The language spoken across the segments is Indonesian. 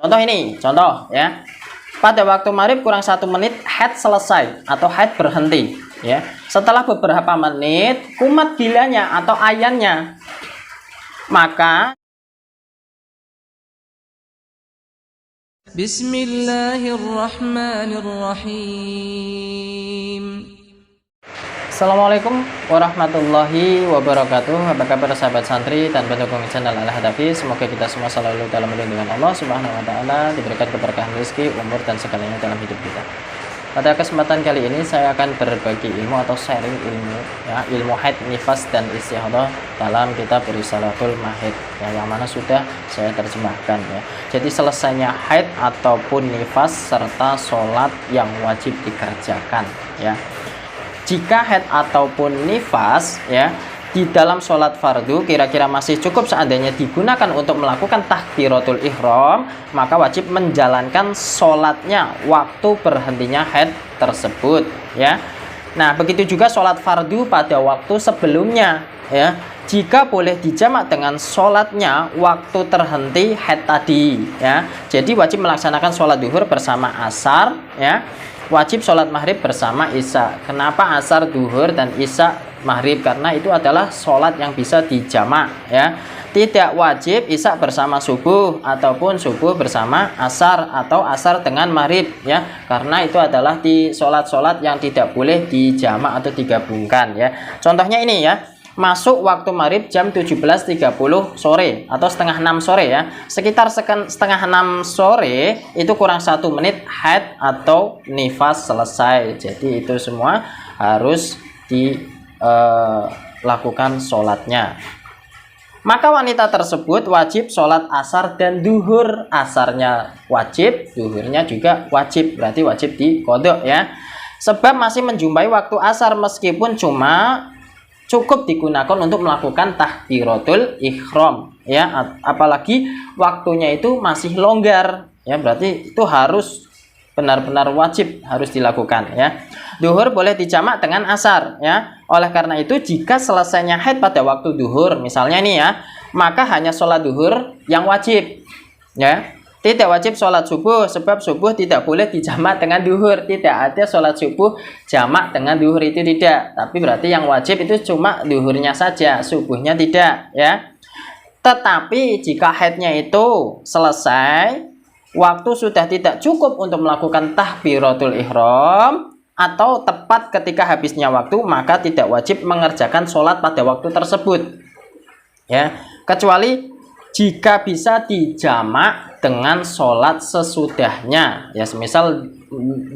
Contoh ini, contoh ya. Pada waktu maghrib kurang 1 menit haid selesai atau haid berhenti ya. Setelah beberapa menit kumat gilanya atau ayannya, maka Bismillahirrahmanirrahim. Assalamualaikum warahmatullahi wabarakatuh. Apa kabar sahabat santri dan pendukung channel Al-Hadafi? Semoga kita semua selalu dalam lindungan Allah Subhanahu wa taala, diberikan keberkahan rezeki, umur dan segalanya dalam hidup kita. Pada kesempatan kali ini saya akan berbagi ilmu atau sharing ilmu ya, ilmu haid, nifas dan istihadah dalam kitab Risalatul Mahid ya, yang mana sudah saya terjemahkan ya. Jadi selesainya haid ataupun nifas serta sholat yang wajib dikerjakan ya. Jika haid ataupun nifas ya di dalam sholat fardu kira-kira masih cukup seandainya digunakan untuk melakukan takbiratul ihram, maka wajib menjalankan sholatnya waktu berhentinya haid tersebut ya. Nah begitu juga sholat fardu pada waktu sebelumnya ya. Jika boleh dijamak dengan sholatnya waktu terhenti haid tadi ya. Jadi wajib melaksanakan sholat duhur bersama asar ya. Wajib sholat maghrib bersama isya. Kenapa asar, duhur, dan isya maghrib? Karena itu adalah sholat yang bisa dijamak ya. Tidak wajib isya bersama subuh ataupun subuh bersama asar atau asar dengan maghrib ya. Karena itu adalah di sholat-sholat yang tidak boleh dijamak atau digabungkan ya. Contohnya ini ya. Masuk waktu maghrib jam 17.30 sore atau setengah 6 sore ya. Sekitar setengah 6 sore itu kurang 1 menit haid atau nifas selesai. Jadi itu semua harus dilakukan sholatnya. Maka wanita tersebut wajib sholat asar dan duhur. Asarnya wajib, duhurnya juga wajib. Berarti wajib diqodho ya. Sebab masih menjumpai waktu asar meskipun cuma cukup digunakan untuk melakukan takbiratul ihram ya, apalagi waktunya itu masih longgar ya, berarti itu harus benar-benar wajib harus dilakukan ya. Duhur boleh dijamak dengan asar ya. Oleh karena itu jika selesainya haid pada waktu duhur misalnya ini ya, maka hanya sholat duhur yang wajib ya. Tidak wajib sholat subuh, sebab subuh tidak boleh dijamak dengan duhur. Tidak ada sholat subuh jamak dengan duhur, itu tidak. Tapi berarti yang wajib itu cuma duhurnya saja, subuhnya tidak ya. Tetapi jika haidnya itu selesai, waktu sudah tidak cukup untuk melakukan takbiratul ihram, atau tepat ketika habisnya waktu, maka tidak wajib mengerjakan sholat pada waktu tersebut ya. Kecuali jika bisa dijamak dengan sholat sesudahnya ya, semisal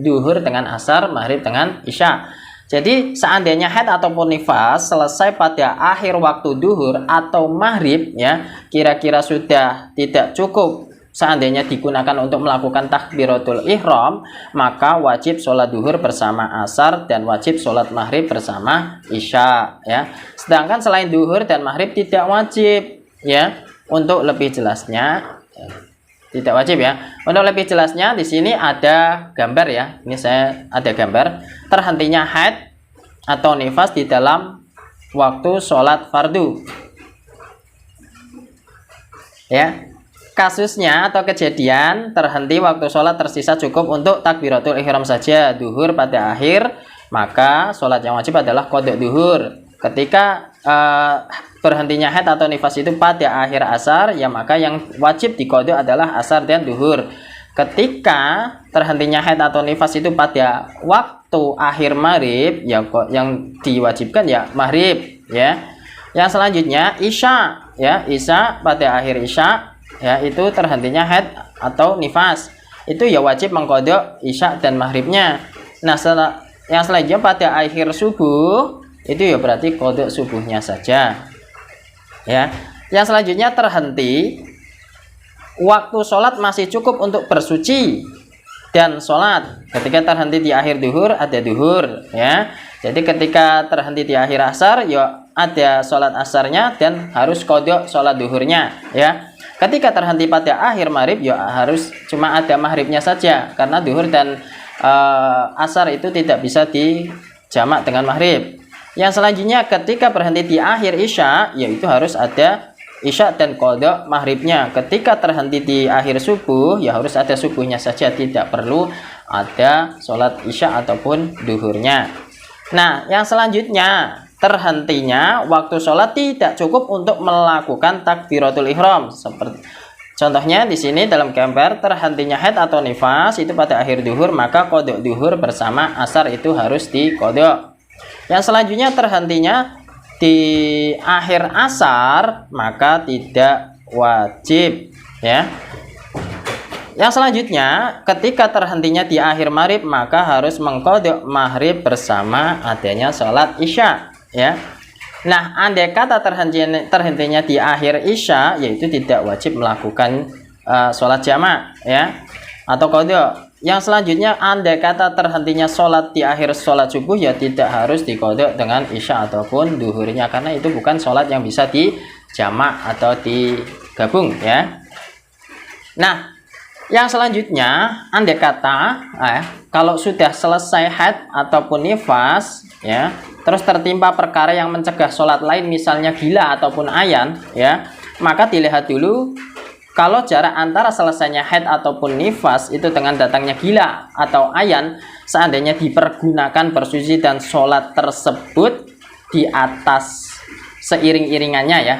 duhur dengan asar, maghrib dengan isya. Jadi seandainya haid ataupun nifas selesai pada akhir waktu duhur atau maghrib ya, kira-kira sudah tidak cukup seandainya digunakan untuk melakukan takbiratul ihram, maka wajib sholat duhur bersama asar dan wajib sholat maghrib bersama isya ya. Sedangkan selain duhur dan maghrib tidak wajib ya. Untuk lebih jelasnya tidak wajib ya. Untuk lebih jelasnya di sini ada gambar ya. Ini saya ada gambar terhentinya haid atau nifas di dalam waktu sholat fardu. Ya. Kasusnya atau kejadian terhenti waktu sholat tersisa cukup untuk takbiratul ihram saja, duhur pada akhir, maka sholat yang wajib adalah qodho duhur. Ketika berhentinya haid atau nifas itu pada akhir asar ya, maka yang wajib diqodho adalah asar dan duhur. Ketika terhentinya haid atau nifas itu pada waktu akhir maghrib ya, yang diwajibkan ya maghrib ya. Yang selanjutnya isya ya, isya pada akhir isya ya, itu terhentinya haid atau nifas, itu ya wajib mengqodho isya dan maghribnya. Nah yang selanjutnya pada akhir subuh itu ya berarti qodho subuhnya saja ya. Yang selanjutnya terhenti waktu sholat masih cukup untuk bersuci dan sholat. Ketika terhenti di akhir duhur ada duhur ya. Jadi ketika terhenti di akhir asar ya ada sholat asarnya dan harus qodho sholat duhurnya ya. Ketika terhenti pada akhir maghrib ya harus cuma ada maghribnya saja, karena duhur dan asar itu tidak bisa dijamak dengan maghrib. Yang selanjutnya ketika berhenti di akhir isya, yaitu harus ada isya dan qadha maghribnya. Ketika terhenti di akhir subuh, ya harus ada subuhnya saja, tidak perlu ada sholat isya ataupun duhurnya. Nah, yang selanjutnya, terhentinya waktu sholat tidak cukup untuk melakukan takbiratul ihram. Seperti contohnya di sini dalam gambar, terhentinya haid atau nifas itu pada akhir duhur, maka qadha duhur bersama asar itu harus diqadha. Yang selanjutnya, terhentinya di akhir asar, maka tidak wajib, ya. Yang selanjutnya, ketika terhentinya di akhir maghrib, maka harus mengqadha maghrib bersama adanya sholat isya, ya. Nah, andai kata terhentinya di akhir isya, yaitu tidak wajib melakukan sholat jamak, ya, atau qadha. Yang selanjutnya, andai kata terhentinya sholat di akhir sholat subuh, ya tidak harus diqadha dengan isya ataupun duhurnya, karena itu bukan sholat yang bisa dijamak atau digabung, ya. Nah, yang selanjutnya, andai kata kalau sudah selesai haid ataupun nifas, ya, terus tertimpa perkara yang mencegah sholat lain, misalnya gila ataupun ayan, ya, maka dilihat dulu kalau jarak antara selesainya haid ataupun nifas itu dengan datangnya gila atau ayan, seandainya dipergunakan bersuci dan sholat tersebut di atas seiring-iringannya, ya,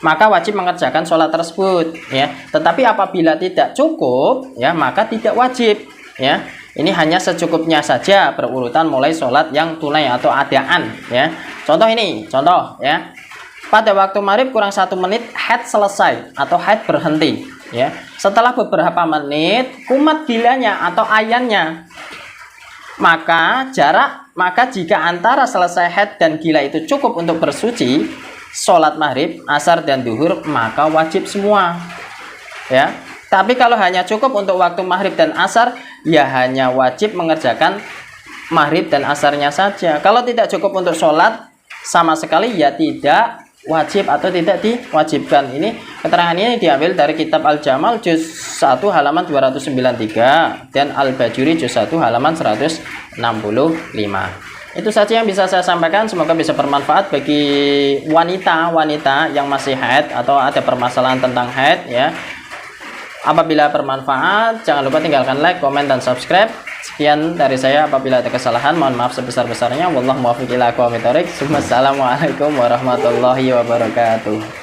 maka wajib mengerjakan sholat tersebut, ya. Tetapi apabila tidak cukup, ya, maka tidak wajib, ya. Ini hanya secukupnya saja berurutan mulai sholat yang tunai atau adaan, ya. Contoh ini, contoh, ya. Pada waktu maghrib kurang 1 menit haid selesai atau haid berhenti, ya. Setelah beberapa menit kumat gilanya atau ayannya, maka jika antara selesai haid dan gila itu cukup untuk bersuci, sholat maghrib, asar dan duhur, maka wajib semua, ya. Tapi kalau hanya cukup untuk waktu maghrib dan asar, ya hanya wajib mengerjakan maghrib dan asarnya saja. Kalau tidak cukup untuk sholat sama sekali, ya tidak wajib atau tidak diwajibkan. Ini keterangan ini diambil dari kitab Al-Jamal juz 1 halaman 293 dan Al-Bajuri juz 1 halaman 165. Itu saja yang bisa saya sampaikan, semoga bisa bermanfaat bagi wanita-wanita yang masih haid atau ada permasalahan tentang haid, ya. Apabila bermanfaat, jangan lupa tinggalkan like, komen, dan subscribe. Sekian dari saya, apabila ada kesalahan mohon maaf sebesar-besarnya. Wallahu muwaffiq ila aqwamit thoriq. Wassalamualaikum warahmatullahi wabarakatuh.